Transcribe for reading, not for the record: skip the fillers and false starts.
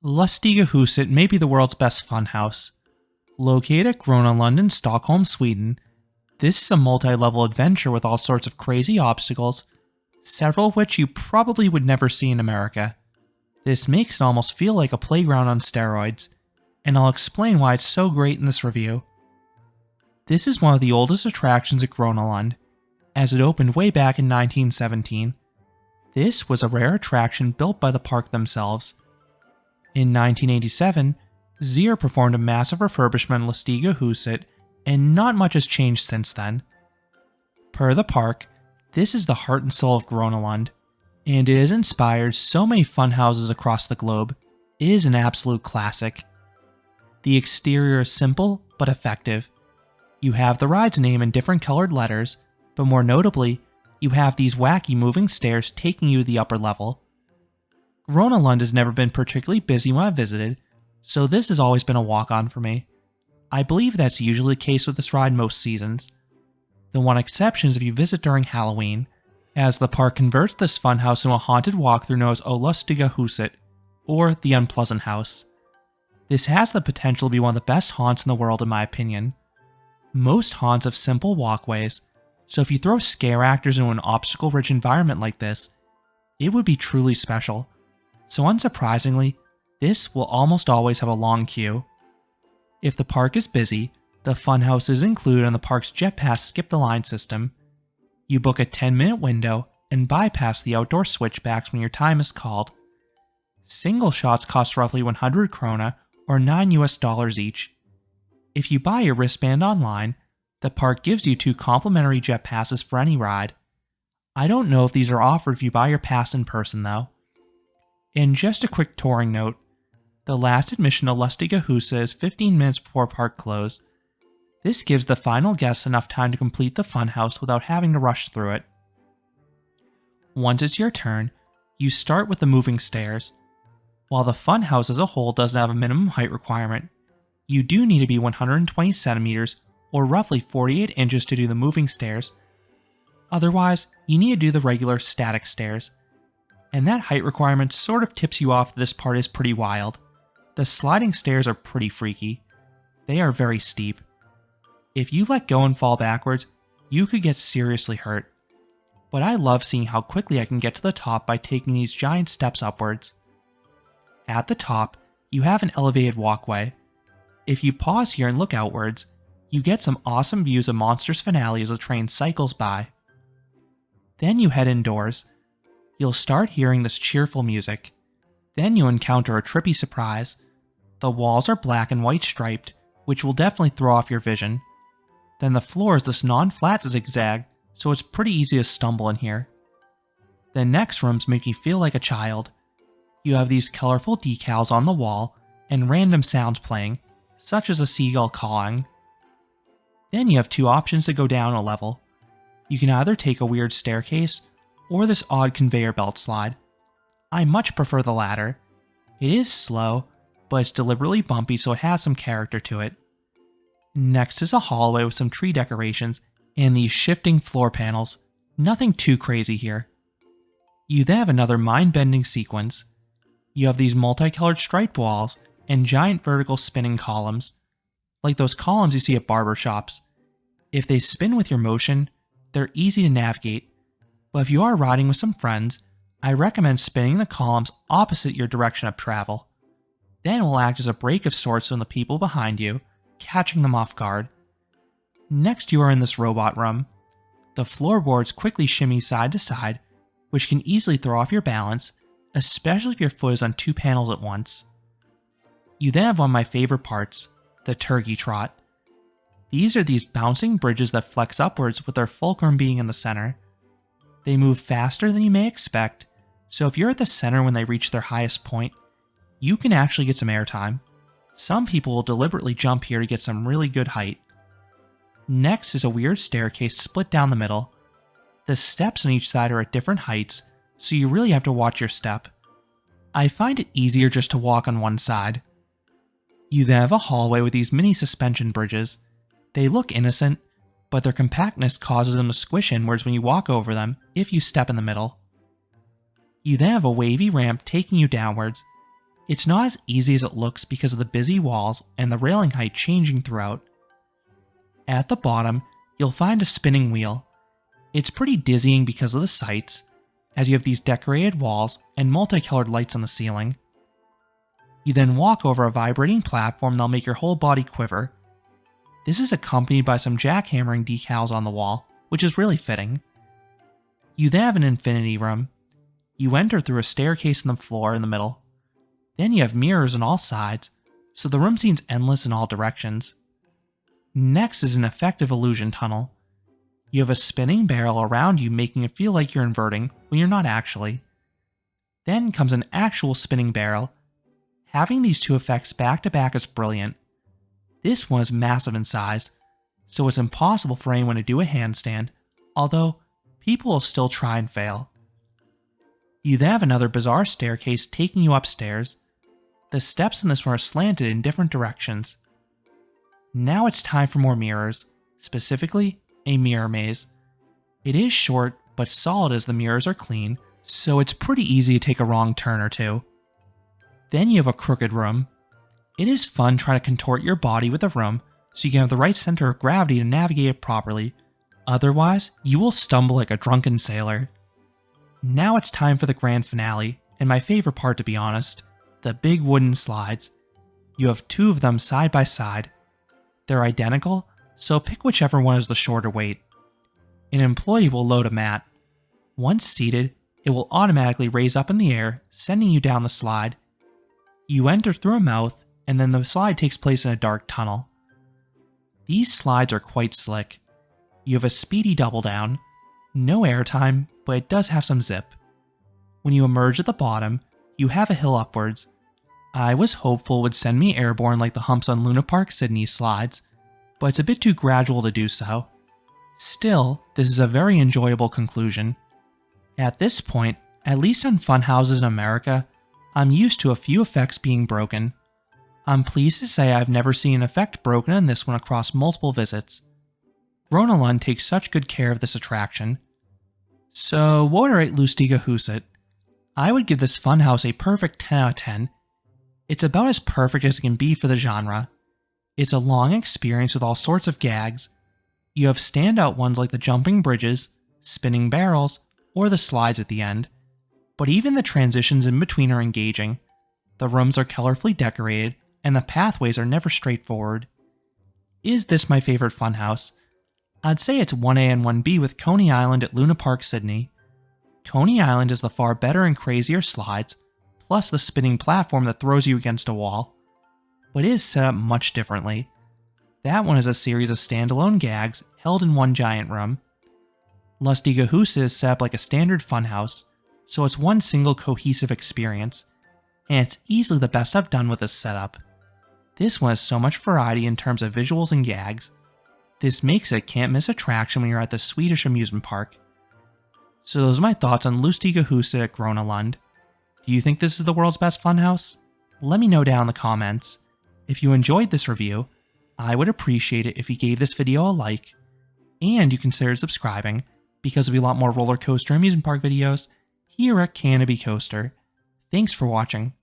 Lustiga Huset may be the world's best funhouse. Located at Gröna Lund in Stockholm, Sweden, this is a multi-level adventure with all sorts of crazy obstacles, several of which you probably would never see in America. This makes it almost feel like a playground on steroids, and I'll explain why it's so great in this review. This is one of the oldest attractions at Gröna Lund, as it opened way back in 1917. This was a rare attraction built by the park themselves. In 1987, Zier performed a massive refurbishment of Lustiga Huset, and not much has changed since then. Per the park, this is the heart and soul of Gröna Lund, and it has inspired so many fun houses across the globe. It is an absolute classic. The exterior is simple but effective. You have the ride's name in different colored letters, but more notably, you have these wacky moving stairs taking you to the upper level. Gröna Lund has never been particularly busy when I visited, so this has always been a walk-on for me. I believe that's usually the case with this ride most seasons. The one exception is if you visit during Halloween, as the park converts this funhouse into a haunted walkthrough known as Lustiga Huset, or the Unpleasant House. This has the potential to be one of the best haunts in the world in my opinion. Most haunts have simple walkways, so if you throw scare actors into an obstacle-rich environment like this, it would be truly special. So unsurprisingly, this will almost always have a long queue. If the park is busy, the funhouse is included in the park's JetPass skip-the-line system. You book a 10-minute window and bypass the outdoor switchbacks when your time is called. Single shots cost roughly 100 krona or $9 US each. If you buy your wristband online, the park gives you 2 complimentary jet passes for any ride. I don't know if these are offered if you buy your pass in person though. And just a quick touring note, the last admission to Lustiga Huset is 15 minutes before park close. This gives the final guests enough time to complete the funhouse without having to rush through it. Once it's your turn, you start with the moving stairs. While the funhouse as a whole doesn't have a minimum height requirement, you do need to be 120 centimeters or roughly 48 inches to do the moving stairs. Otherwise, you need to do the regular static stairs. And that height requirement sort of tips you off that this part is pretty wild. The sliding stairs are pretty freaky. They are very steep. If you let go and fall backwards, you could get seriously hurt. But I love seeing how quickly I can get to the top by taking these giant steps upwards. At the top, you have an elevated walkway. If you pause here and look outwards, you get some awesome views of Monsters Finale as the train cycles by. Then you head indoors. You'll start hearing this cheerful music. Then you encounter a trippy surprise. The walls are black and white striped, which will definitely throw off your vision. Then the floor is this non-flat zigzag, so it's pretty easy to stumble in here. The next rooms make you feel like a child. You have these colorful decals on the wall and random sounds playing, such as a seagull cawing. Then you have 2 options to go down a level. You can either take a weird staircase or this odd conveyor belt slide. I much prefer the latter. It is slow, but it's deliberately bumpy so it has some character to it. Next is a hallway with some tree decorations and these shifting floor panels. Nothing too crazy here. You then have another mind-bending sequence. You have these multicolored striped walls and giant vertical spinning columns. Like those columns you see at barber shops. If they spin with your motion, they're easy to navigate. But if you are riding with some friends, I recommend spinning the columns opposite your direction of travel. Then it will act as a brake of sorts on the people behind you, catching them off guard. Next you are in this robot room. The floorboards quickly shimmy side to side, which can easily throw off your balance, especially if your foot is on 2 panels at once. You then have one of my favorite parts, the Turkey Trot. These are these bouncing bridges that flex upwards with their fulcrum being in the center. They move faster than you may expect, so if you're at the center when they reach their highest point, you can actually get some airtime. Some people will deliberately jump here to get some really good height. Next is a weird staircase split down the middle. The steps on each side are at different heights, so you really have to watch your step. I find it easier just to walk on one side. You then have a hallway with these mini suspension bridges. They look innocent, but their compactness causes them to squish inwards when you walk over them if you step in the middle. You then have a wavy ramp taking you downwards. It's not as easy as it looks because of the busy walls and the railing height changing throughout. At the bottom, you'll find a spinning wheel. It's pretty dizzying because of the sights, as you have these decorated walls and multicolored lights on the ceiling. You then walk over a vibrating platform that'll make your whole body quiver. This is accompanied by some jackhammering decals on the wall, which is really fitting. You then have an infinity room. You enter through a staircase in the floor in the middle. Then you have mirrors on all sides, so the room seems endless in all directions. Next is an effective illusion tunnel. You have a spinning barrel around you, making it feel like you're inverting when you're not actually. Then comes an actual spinning barrel. Having these two effects back to back is brilliant. This one is massive in size, so it's impossible for anyone to do a handstand, although people will still try and fail. You then have another bizarre staircase taking you upstairs. The steps in this one are slanted in different directions. Now it's time for more mirrors, specifically a mirror maze. It is short, but solid as the mirrors are clean, so it's pretty easy to take a wrong turn or two. Then you have a crooked room. It is fun trying to contort your body with a room so you can have the right center of gravity to navigate it properly. Otherwise, you will stumble like a drunken sailor. Now it's time for the grand finale, and my favorite part to be honest, the big wooden slides. You have two of them side by side. They're identical, so pick whichever one is the shorter weight. An employee will load a mat. Once seated, it will automatically raise up in the air, sending you down the slide. You enter through a mouth, and then the slide takes place in a dark tunnel. These slides are quite slick. You have a speedy double down. No airtime, but it does have some zip. When you emerge at the bottom, you have a hill upwards. I was hopeful it would send me airborne like the humps on Luna Park Sydney slides, but it's a bit too gradual to do so. Still, this is a very enjoyable conclusion. At this point, at least on fun houses in America, I'm used to a few effects being broken. I'm pleased to say I've never seen an effect broken in this one across multiple visits. Rhona Lund takes such good care of this attraction. So what would I rate Lustiga Huset? I would give this funhouse a perfect 10 out of 10. It's about as perfect as it can be for the genre. It's a long experience with all sorts of gags. You have standout ones like the jumping bridges, spinning barrels, or the slides at the end. But even the transitions in between are engaging. The rooms are colorfully decorated, and the pathways are never straightforward. Is this my favorite funhouse? I'd say it's 1A and 1B with Coney Island at Luna Park Sydney. Coney Island is the far better and crazier slides, plus the spinning platform that throws you against a wall. But it is set up much differently. That one is a series of standalone gags held in one giant room. Lustiga Huset is set up like a standard funhouse, so it's one single cohesive experience, and it's easily the best I've done with this setup. This one has so much variety in terms of visuals and gags. This makes it a can't miss attraction when you're at the Swedish amusement park. So those are my thoughts on Lustiga Huset at Gröna Lund. Do you think this is the world's best funhouse? Let me know down in the comments. If you enjoyed this review, I would appreciate it if you gave this video a like, and you consider subscribing, because there'll be a lot more roller coaster amusement park videos here at Canopy Coaster. Thanks for watching.